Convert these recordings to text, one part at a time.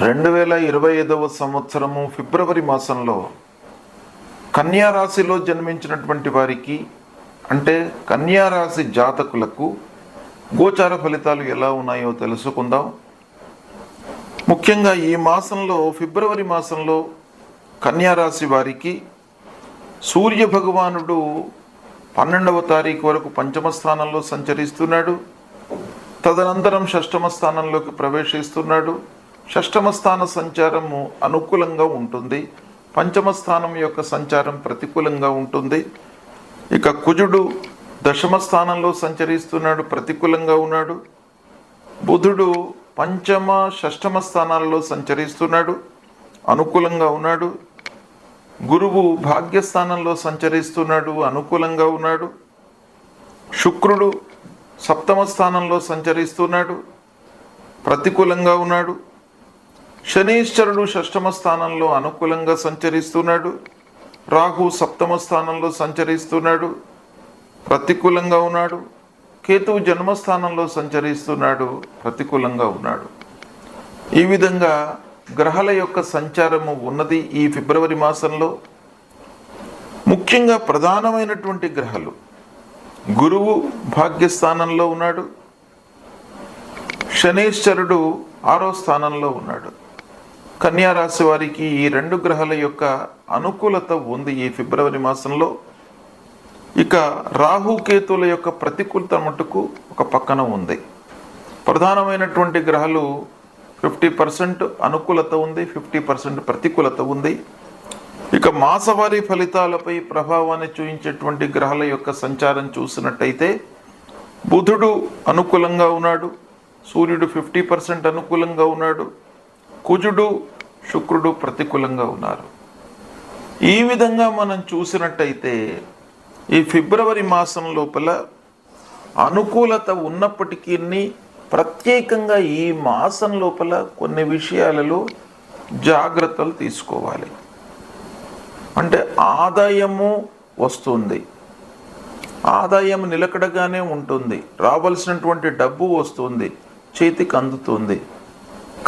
2025వ సంవత్సరము ఫిబ్రవరి మాసంలో కన్యా రాశిలో జన్మించినటువంటి వారికి అంటే కన్యా రాశి జాతకులకు గోచార ఫలితాలు ఎలా ఉన్నాయో తెలుసుకుందాం. ముఖ్యంగా ఈ మాసంలో ఫిబ్రవరి మాసంలో కన్యా రాశి వారికి సూర్య భగవానుడు 12వ తారీఖు వరకు పంచమ స్థానంలో సంచరిస్తున్నాడు. తదనంతరం షష్టమ స్థానంలోకి ప్రవేశిస్తున్నాడు. షష్టమ స్థాన సంచారము అనుకూలంగా ఉంటుంది, పంచమ స్థానం యొక్క సంచారం ప్రతికూలంగా ఉంటుంది. ఇక కుజుడు దశమ స్థానంలో సంచరిస్తున్నాడు, ప్రతికూలంగా ఉన్నాడు. బుధుడు పంచమ షష్టమ స్థానాల్లో సంచరిస్తున్నాడు, అనుకూలంగా ఉన్నాడు. గురువు భాగ్యస్థానంలో సంచరిస్తున్నాడు, అనుకూలంగా ఉన్నాడు. శుక్రుడు సప్తమ స్థానంలో సంచరిస్తున్నాడు, ప్రతికూలంగా ఉన్నాడు. శనీశ్వరుడు షష్టమ స్థానంలో అనుకూలంగా సంచరిస్తున్నాడు. రాహు సప్తమ స్థానంలో సంచరిస్తున్నాడు, ప్రతికూలంగా ఉన్నాడు. కేతువు జన్మస్థానంలో సంచరిస్తున్నాడు, ప్రతికూలంగా ఉన్నాడు. ఈ విధంగా గ్రహాల యొక్క సంచారము ఉన్నది ఈ ఫిబ్రవరి మాసంలో. ముఖ్యంగా ప్రధానమైనటువంటి గ్రహాలు గురువు భాగ్యస్థానంలో ఉన్నాడు, శనీశ్వరుడు 6వ స్థానంలో ఉన్నాడు. కన్యా రాశి వారికి ఈ 2 గ్రహాల యొక్క అనుకూలత ఉంది ఈ ఫిబ్రవరి మాసంలో. ఇక రాహుకేతువుల యొక్క ప్రతికూలత మటుకు ఒక పక్కన ఉంది. ప్రధానమైనటువంటి గ్రహాలు 50% అనుకూలత ఉంది, 50% ప్రతికూలత ఉంది. ఇక మాసవారీ ఫలితాలపై ప్రభావాన్ని చూపించేటువంటి గ్రహాల యొక్క సంచారం చూసినట్టయితే బుధుడు అనుకూలంగా ఉన్నాడు, సూర్యుడు 50% అనుకూలంగా ఉన్నాడు, కుజుడు శుక్రుడు ప్రతికూలంగా ఉన్నారు. ఈ విధంగా మనం చూసినట్టయితే ఈ ఫిబ్రవరి మాసం లోపల అనుకూలత ఉన్నప్పటికీ ప్రత్యేకంగా ఈ మాసం లోపల కొన్ని విషయాలలో జాగ్రత్తలు తీసుకోవాలి. అంటే ఆదాయము వస్తుంది, ఆదాయం నిలకడగానే ఉంటుంది, రావాల్సినటువంటి డబ్బు వస్తుంది, చేతికి అందుతుంది.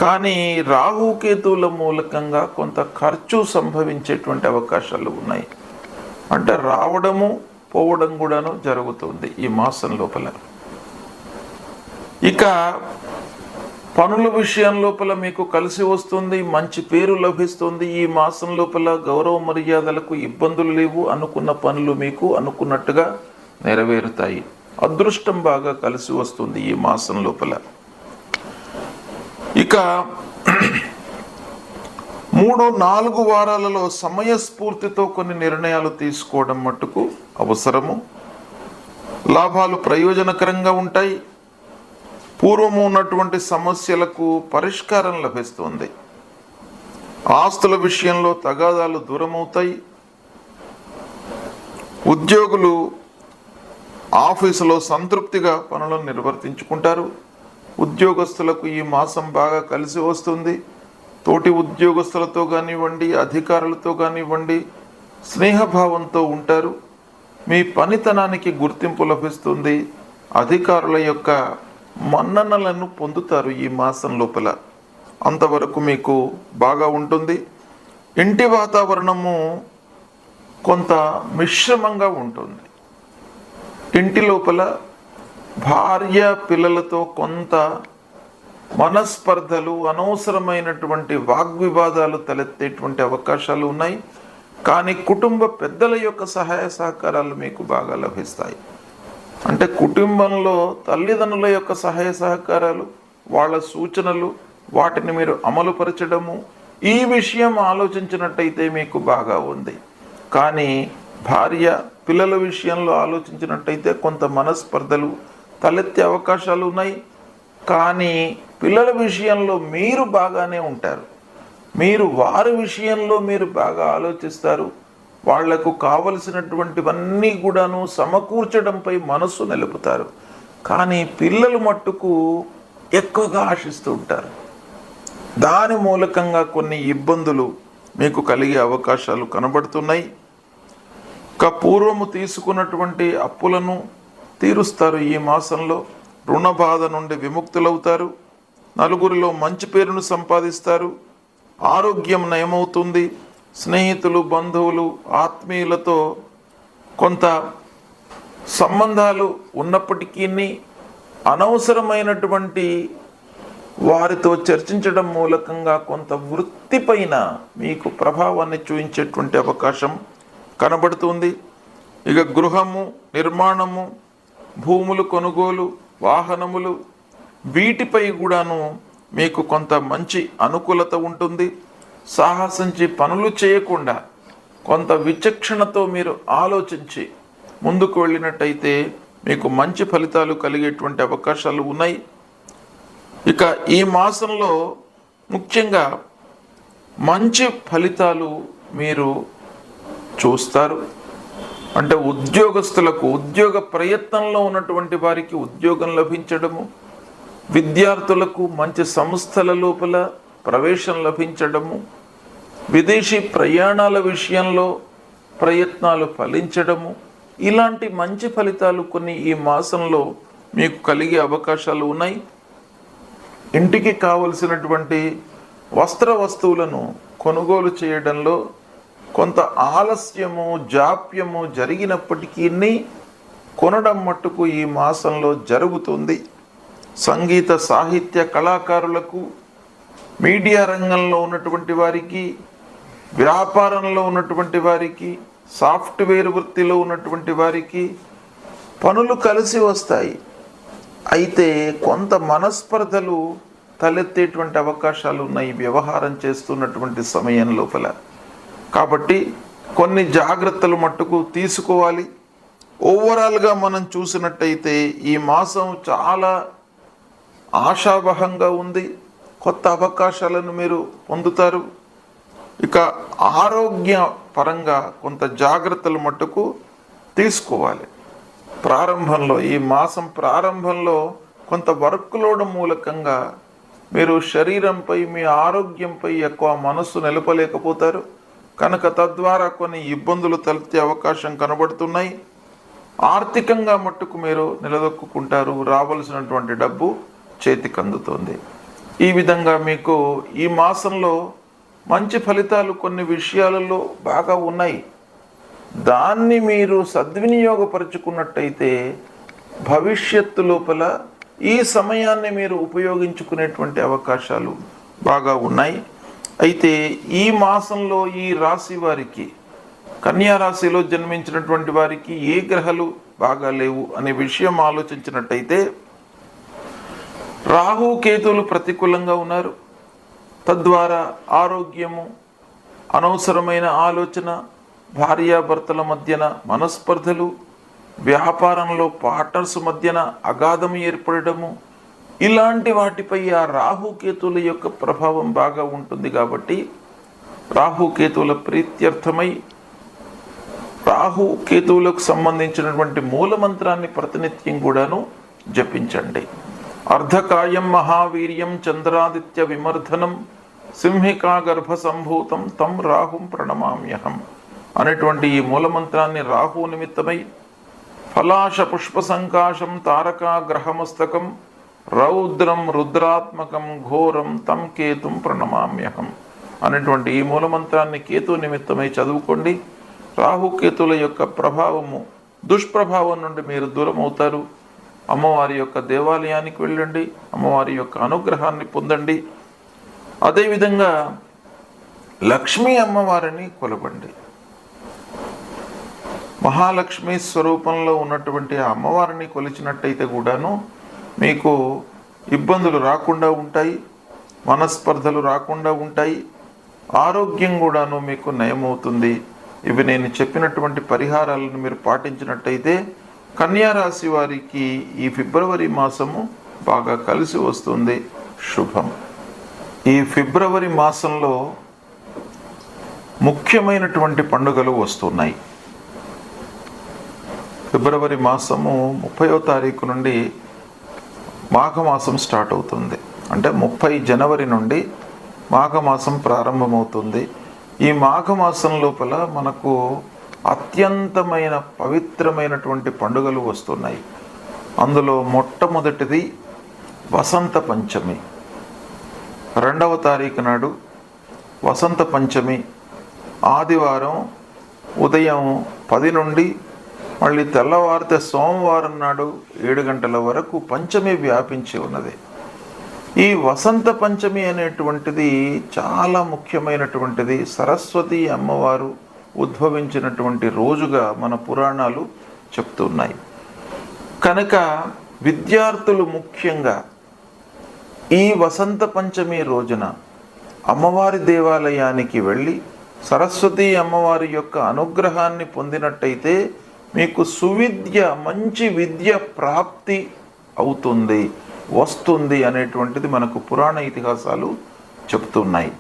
కానీ రాహుకేతువుల మూలకంగా కొంత ఖర్చు సంభవించేటువంటి అవకాశాలు ఉన్నాయి. అంటే రావడము పోవడం కూడాను జరుగుతుంది ఈ మాసం లోపల. ఇక పనుల విషయం లోపల మీకు కలిసి వస్తుంది, మంచి పేరు లభిస్తుంది. ఈ మాసం లోపల గౌరవ మర్యాదలకు ఇబ్బందులు లేవు, అనుకున్న పనులు మీకు అనుకున్నట్టుగా నెరవేరుతాయి. అదృష్టం బాగా కలిసి వస్తుంది ఈ మాసం లోపల. ఇక 3-4 వారాలలో సమయస్ఫూర్తితో కొన్ని నిర్ణయాలు తీసుకోవడం మట్టుకు అవసరము. లాభాలు ప్రయోజనకరంగా ఉంటాయి. పూర్వము ఉన్నటువంటి సమస్యలకు పరిష్కారం లభిస్తుంది. ఆస్తుల విషయంలో తగాదాలు దూరమవుతాయి. ఉద్యోగులు ఆఫీసులో సంతృప్తిగా పనులను నిర్వర్తించుకుంటారు. ఉద్యోగస్తులకు ఈ మాసం బాగా కలిసి వస్తుంది. తోటి ఉద్యోగస్తులతో కానివ్వండి, అధికారులతో కానివ్వండి స్నేహభావంతో ఉంటారు. మీ పనితనానికి గుర్తింపు లభిస్తుంది. అధికారుల యొక్క మన్ననలను పొందుతారు ఈ మాసం లోపల. అంతవరకు మీకు బాగా ఉంటుంది. ఇంటి వాతావరణము కొంత మిశ్రమంగా ఉంటుంది. ఇంటి లోపల భార్య పిల్లలతో కొంత మనస్పర్ధలు, అనవసరమైనటువంటి వాగ్వివాదాలు తలెత్తేటువంటి అవకాశాలు ఉన్నాయి. కానీ కుటుంబ పెద్దల యొక్క సహాయ సహకారాలు మీకు బాగా లభిస్తాయి. అంటే కుటుంబంలో తల్లిదండ్రుల యొక్క సహాయ సహకారాలు, వాళ్ళ సూచనలు, వాటిని మీరు అమలుపరచడము, ఈ విషయం ఆలోచించినట్టయితే మీకు బాగా ఉంది. కానీ భార్య పిల్లల విషయంలో ఆలోచించినట్టయితే కొంత మనస్పర్ధలు తలెత్తే అవకాశాలు ఉన్నాయి. కానీ పిల్లల విషయంలో మీరు బాగానే ఉంటారు. మీరు వారి విషయంలో మీరు బాగా ఆలోచిస్తారు. వాళ్లకు కావలసినటువంటివన్నీ కూడాను సమకూర్చడంపై మనస్సు నిలుపుతారు. కానీ పిల్లలు మట్టుకు ఎక్కువగా ఆశిస్తూ ఉంటారు. దాని మూలకంగా కొన్ని ఇబ్బందులు మీకు కలిగే అవకాశాలు కనబడుతున్నాయి. పూర్వము తీసుకున్నటువంటి అప్పులను తీరుస్తారు. ఈ మాసంలో రుణ బాధ నుండి విముక్తులవుతారు. నలుగురిలో మంచి పేరును సంపాదిస్తారు, ఆరోగ్యం నయమవుతుంది, స్నేహితులు, బంధువులు, ఆత్మీయులతో కొంత సంబంధాలు ఉన్నప్పటికీ అనవసరమైనటువంటి వారితో చర్చించడం మూలకంగా కొంత వృత్తిపైన మీకు ప్రభావాన్ని చూపించేటువంటి అవకాశం కనబడుతుంది. ఇక గృహము, నిర్మాణము, భూములు కొనుగోలు, వాహనములు, వీటిపై కూడాను మీకు కొంత మంచి అనుకూలత ఉంటుంది. సాహసించి పనులు చేయకుండా కొంత విచక్షణతో మీరు ఆలోచించి ముందుకు వెళ్ళినట్టయితే మీకు మంచి ఫలితాలు కలిగేటువంటి అవకాశాలు ఉన్నాయి. ఇక ఈ మాసంలో ముఖ్యంగా మంచి ఫలితాలు మీరు చూస్తారు. అంటే ఉద్యోగస్తులకు, ఉద్యోగ ప్రయత్నంలో ఉన్నటువంటి వారికి ఉద్యోగం లభించడము, విద్యార్థులకు మంచి సంస్థల లోపల ప్రవేశం లభించడము, విదేశీ ప్రయాణాల విషయంలో ప్రయత్నాలు ఫలించడము, ఇలాంటి మంచి ఫలితాలు కొన్ని ఈ మాసంలో మీకు కలిగే అవకాశాలు ఉన్నాయి. ఇంటికి కావలసినటువంటి వస్తువులను కొనుగోలు చేయడంలో కొంత ఆలస్యము, జాప్యము జరిగినప్పటికీ కొనడం మట్టుకు ఈ మాసంలో జరుగుతుంది. సంగీత, సాహిత్య కళాకారులకు, మీడియా రంగంలో ఉన్నటువంటి వారికి, వ్యాపారంలో ఉన్నటువంటి వారికి, సాఫ్ట్వేర్ వృత్తిలో ఉన్నటువంటి వారికి పనులు కలిసి వస్తాయి. అయితే కొంత మనస్పర్ధలు తలెత్తేటువంటి అవకాశాలు ఉన్నాయి వ్యవహారం చేస్తున్నటువంటి సమయం లోపల. కాబట్టి కొన్ని జాగ్రత్తలు మట్టుకు తీసుకోవాలి. ఓవరాల్గా మనం చూసినట్టయితే ఈ మాసం చాలా ఆశావహంగా ఉంది. కొత్త అవకాశాలను మీరు పొందుతారు. ఇక ఆరోగ్య పరంగా కొంత జాగ్రత్తలు మట్టుకు తీసుకోవాలి. ప్రారంభంలో, ఈ మాసం ప్రారంభంలో కొంత వర్క్ లోడ్ మూలకంగా మీరు శరీరంపై, మీ ఆరోగ్యంపై ఎక్కువ మనస్సు నిలపలేకపోతారు. కనుక తద్వారా కొన్ని ఇబ్బందులు తలెత్తే అవకాశం కనబడుతున్నాయి. ఆర్థికంగా మట్టుకు మీరు నిలదొక్కుంటారు. రావాల్సినటువంటి డబ్బు చేతికి అందుతుంది. ఈ విధంగా మీకు ఈ మాసంలో మంచి ఫలితాలు కొన్ని విషయాలలో బాగా ఉన్నాయి. దాన్ని మీరు సద్వినియోగపరుచుకున్నట్టయితే భవిష్యత్తు లోపల ఈ సమయాన్ని మీరు ఉపయోగించుకునేటువంటి అవకాశాలు బాగా ఉన్నాయి. అయితే ఈ మాసంలో ఈ రాశి వారికి, కన్యా రాశిలో జన్మించినటువంటి వారికి ఏ గ్రహాలు బాగా లేవు అనే విషయం ఆలోచించినట్టయితే రాహు, కేతువులు ప్రతికూలంగా ఉన్నారు. తద్వారా ఆరోగ్యము, అనవసరమైన ఆలోచన, భార్యాభర్తల మధ్యన మనస్పర్ధలు, వ్యాపారంలో పార్ట్నర్స్ మధ్యన అగాధం ఏర్పడము, ఇలాంటి వాటిపై ఆ రాహుకేతువుల యొక్క ప్రభావం బాగా ఉంటుంది. కాబట్టి రాహుకేతువుల ప్రీత్యర్థమై రాహుకేతువులకు సంబంధించినటువంటి మూలమంత్రాన్ని ప్రతినిత్యం కూడాను జపించండి. అర్ధకాయం మహావీర్యం చంద్రాదిత్య విమర్ధనం సింహికా గర్భ సంభూతం తం రాహుం ప్రణమామ్యహం అనేటువంటి ఈ మూలమంత్రాన్ని రాహు నిమిత్తమై ఫలాశ పుష్ప సంకాశం తారకా గ్రహమస్తకం రౌద్రం రుద్రాత్మకం ఘోరం తం కేతుం ప్రణమామ్యహం అనేటువంటి ఈ మూలమంత్రాన్ని కేతు నిమిత్తమై చదువుకోండి. రాహుకేతుల యొక్క ప్రభావము, దుష్ప్రభావం నుండి మీరు దూరం అవుతారు. అమ్మవారి యొక్క దేవాలయానికి వెళ్ళండి, అమ్మవారి యొక్క అనుగ్రహాన్ని పొందండి. అదేవిధంగా లక్ష్మీ అమ్మవారిని కొలవండి. మహాలక్ష్మి స్వరూపంలో ఉన్నటువంటి ఆ అమ్మవారిని కొలిచినట్టయితే కూడాను మీకు ఇబ్బందులు రాకుండా ఉంటాయి, మనస్పర్ధలు రాకుండా ఉంటాయి, ఆరోగ్యం కూడాను మీకు నయమవుతుంది. ఇవి నేను చెప్పినటువంటి పరిహారాలను మీరు పాటించినట్టయితే కన్యా రాశి వారికి ఈ ఫిబ్రవరి మాసము బాగా కలిసి వస్తుంది. శుభం. ఈ ఫిబ్రవరి మాసంలో ముఖ్యమైనటువంటి పండుగలు వస్తున్నాయి. ఫిబ్రవరి మాసము 30వ తారీఖు నుండి మాఘమాసం స్టార్ట్ అవుతుంది. అంటే 30 జనవరి నుండి మాఘమాసం ప్రారంభమవుతుంది. ఈ మాఘమాసం లోపల మనకు అత్యంతమైన పవిత్రమైనటువంటి పండుగలు వస్తున్నాయి. అందులో మొట్టమొదటిది వసంత పంచమి. 2వ తారీఖు నాడు వసంత పంచమి ఆదివారం ఉదయం 10 నుండి మళ్ళీ తెల్లవారితే సోమవారం నాడు 7 గంటల వరకు పంచమి వ్యాపించి ఉన్నది. ఈ వసంత పంచమి అనేటువంటిది చాలా ముఖ్యమైనటువంటిది. సరస్వతి అమ్మవారు ఉద్భవించినటువంటి రోజుగా మన పురాణాలు చెప్తున్నాయి. కనుక విద్యార్థులు ముఖ్యంగా ఈ వసంత పంచమి రోజున అమ్మవారి దేవాలయానికి వెళ్ళి సరస్వతి అమ్మవారి యొక్క అనుగ్రహాన్ని పొందినట్టయితే మీకు సువిద్య, మంచి విద్య ప్రాప్తి అవుతుంది, వస్తుంది అనేటువంటిది మనకు పురాణ ఇతిహాసాలు చెప్తున్నాయి.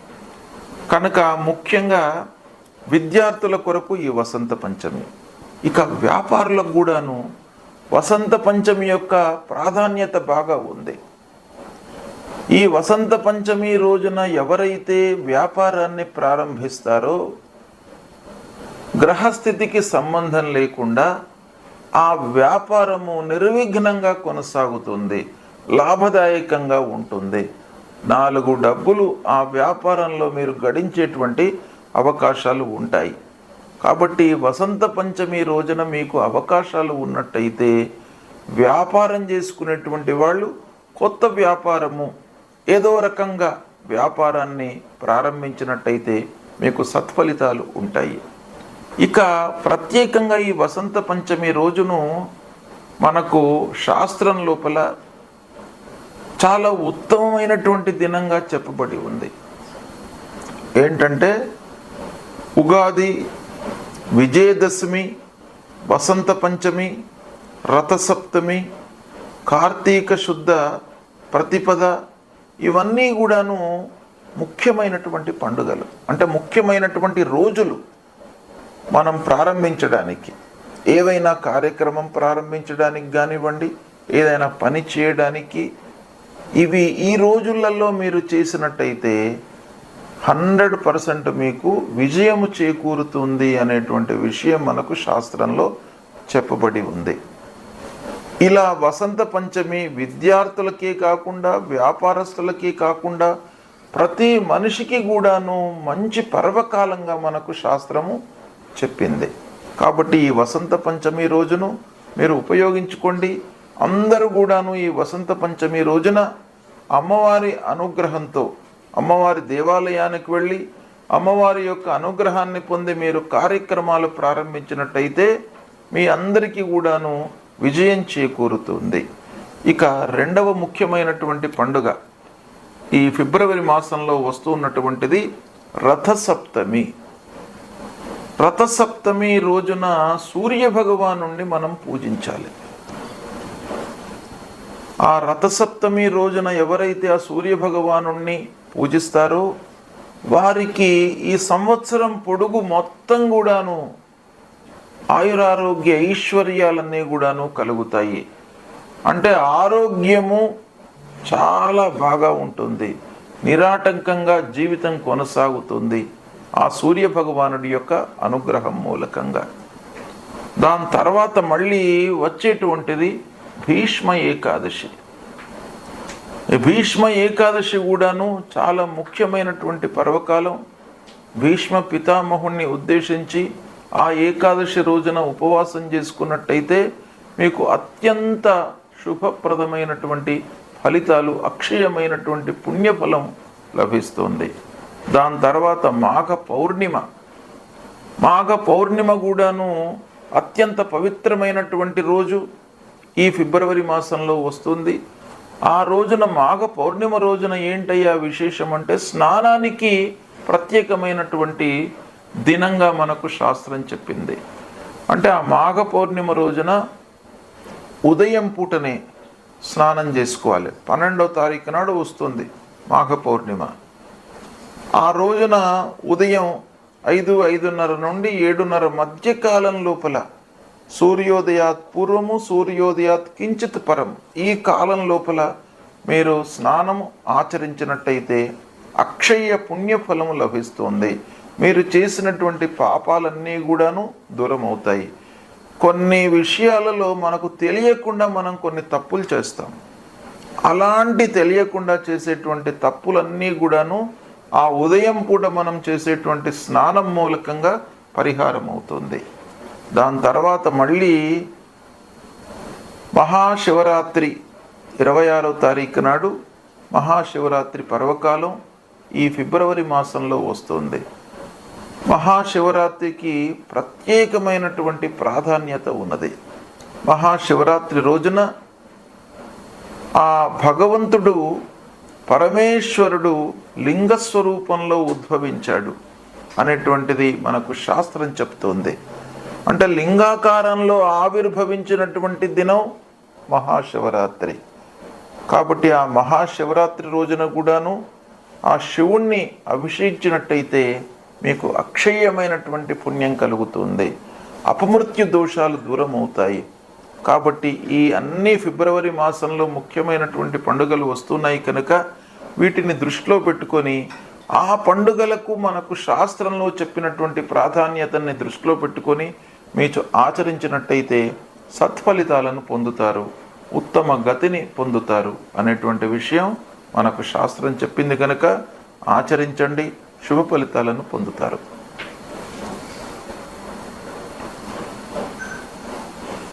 కనుక ముఖ్యంగా విద్యార్థుల కొరకు ఈ వసంత పంచమి. ఇక వ్యాపారులకు కూడాను వసంత పంచమి యొక్క ప్రాధాన్యత బాగా ఉంది. ఈ వసంత పంచమి రోజున ఎవరైతే వ్యాపారాన్ని ప్రారంభిస్తారో గ్రహస్థితికి సంబంధం లేకుండా ఆ వ్యాపారము నిర్విఘ్నంగా కొనసాగుతుంది, లాభదాయకంగా ఉంటుంది. 4 డబ్బులు ఆ వ్యాపారంలో మీరు గడించేటువంటి అవకాశాలు ఉంటాయి. కాబట్టి వసంత పంచమి రోజున మీకు అవకాశాలు ఉన్నట్టయితే వ్యాపారం చేసుకునేటువంటి వాళ్ళు కొత్త వ్యాపారము ఏదో రకంగా వ్యాపారాన్ని ప్రారంభించినట్టయితే మీకు సత్ఫలితాలు ఉంటాయి. ఇక ప్రత్యేకంగా ఈ వసంత పంచమి రోజును మనకు శాస్త్రం లోపల చాలా ఉత్తమమైనటువంటి దినంగా చెప్పబడి ఉంది. ఏంటంటే ఉగాది, విజయదశమి, వసంత పంచమి, రథసప్తమి, కార్తీక శుద్ధ ప్రతిపద, ఇవన్నీ కూడాను ముఖ్యమైనటువంటి పండుగలు. అంటే ముఖ్యమైనటువంటి రోజులు మనం ప్రారంభించడానికి, ఏవైనా కార్యక్రమం ప్రారంభించడానికి కానివ్వండి, ఏదైనా పని చేయడానికి, ఇవి ఈ రోజులలో మీరు చేసినట్టయితే 100% మీకు విజయము చేకూరుతుంది అనేటువంటి విషయం మనకు శాస్త్రంలో చెప్పబడి ఉంది. ఇలా వసంత పంచమి విద్యార్థులకే కాకుండా, వ్యాపారస్తులకే కాకుండా ప్రతి మనిషికి కూడాను మంచి పర్వకాలంగా మనకు శాస్త్రము చెప్పింది. కాబట్టి ఈ వసంత పంచమి రోజును మీరు ఉపయోగించుకోండి. అందరూ కూడాను ఈ వసంత పంచమి రోజున అమ్మవారి అనుగ్రహంతో అమ్మవారి దేవాలయానికి వెళ్ళి అమ్మవారి యొక్క అనుగ్రహాన్ని పొంది మీరు కార్యక్రమాలు ప్రారంభించినట్టయితే మీ అందరికీ కూడాను విజయం చేకూరుతుంది. ఇక 2వ ముఖ్యమైనటువంటి పండుగ ఈ ఫిబ్రవరి మాసంలో వస్తున్నటువంటిది రథసప్తమి. రథసప్తమి రోజున సూర్య భగవానుణ్ణి మనం పూజించాలి. ఆ రథసప్తమి రోజున ఎవరైతే ఆ సూర్య భగవానుణ్ణి పూజిస్తారో వారికి ఈ సంవత్సరం పొడుగు మొత్తం కూడాను ఆయురారోగ్య ఐశ్వర్యాలన్నీ కూడాను కలుగుతాయి. అంటే ఆరోగ్యము చాలా బాగా ఉంటుంది, నిరాటంకంగా జీవితం కొనసాగుతుంది ఆ సూర్య భగవానుడి యొక్క అనుగ్రహం మూలకంగా. దాని తర్వాత మళ్ళీ వచ్చేటువంటిది భీష్మ ఏకాదశి. భీష్మ ఏకాదశి కూడాను చాలా ముఖ్యమైనటువంటి పర్వకాలం. భీష్మ పితామహుణ్ణి ఉద్దేశించి ఆ ఏకాదశి రోజున ఉపవాసం చేసుకున్నట్టయితే మీకు అత్యంత శుభప్రదమైనటువంటి ఫలితాలు, అక్షయమైనటువంటి పుణ్యఫలం లభిస్తుంది. దాని తర్వాత మాఘ పౌర్ణిమ కూడాను అత్యంత పవిత్రమైనటువంటి రోజు ఈ ఫిబ్రవరి మాసంలో వస్తుంది. ఆ రోజున మాఘ పౌర్ణిమ రోజున ఏంటయ్యా విశేషం అంటే స్నానానికి ప్రత్యేకమైనటువంటి దినంగా మనకు శాస్త్రం చెప్పింది. అంటే ఆ మాఘ పౌర్ణిమ రోజున ఉదయం పూటనే స్నానం చేసుకోవాలి. 12వ తారీఖు నాడు వస్తుంది మాఘ పౌర్ణిమ. ఆ రోజున ఉదయం 5:30 నుండి 7:30 మధ్యకాలం లోపల సూర్యోదయాత్ పూర్వము, సూర్యోదయాత్ కించిత్ పరం, ఈ కాలం లోపల మీరు స్నానము ఆచరించినట్టయితే అక్షయ పుణ్యఫలము లభిస్తుంది. మీరు చేసినటువంటి పాపాలన్నీ కూడాను దూరం అవుతాయి. కొన్ని విషయాలలో మనకు తెలియకుండా మనం కొన్ని తప్పులు చేస్తాం. అలాంటి తెలియకుండా చేసేటువంటి తప్పులన్నీ కూడాను ఆ ఉదయం పూట మనం చేసేటువంటి స్నానం మూలకంగా పరిహారం అవుతుంది. దాని తర్వాత మళ్ళీ మహాశివరాత్రి 26వ తారీఖు నాడు మహాశివరాత్రి పర్వకాలం ఈ ఫిబ్రవరి మాసంలో వస్తుంది. మహాశివరాత్రికి ప్రత్యేకమైనటువంటి ప్రాధాన్యత ఉన్నది. మహాశివరాత్రి రోజున ఆ భగవంతుడు పరమేశ్వరుడు లింగస్వరూపంలో ఉద్భవించాడు అనేటువంటిది మనకు శాస్త్రం చెప్తోంది. అంటే లింగాకారంలో ఆవిర్భవించినటువంటి దినం మహాశివరాత్రి. కాబట్టి ఆ మహాశివరాత్రి రోజున కూడాను ఆ శివుణ్ణి అభిషేకించినట్టయితే మీకు అక్షయమైనటువంటి పుణ్యం కలుగుతుంది, అపమృత్యు దోషాలు దూరం అవుతాయి. కాబట్టి ఈ అన్ని ఫిబ్రవరి మాసంలో ముఖ్యమైనటువంటి పండుగలు వస్తున్నాయి కనుక వీటిని దృష్టిలో పెట్టుకొని ఆ పండుగలకు మనకు శాస్త్రంలో చెప్పినటువంటి ప్రాధాన్యతని దృష్టిలో పెట్టుకొని మీరు ఆచరించినట్టయితే సత్ఫలితాలను పొందుతారు, ఉత్తమ గతిని పొందుతారు అనేటువంటి విషయం మనకు శాస్త్రం చెప్పింది కనుక ఆచరించండి, శుభ ఫలితాలను పొందుతారు.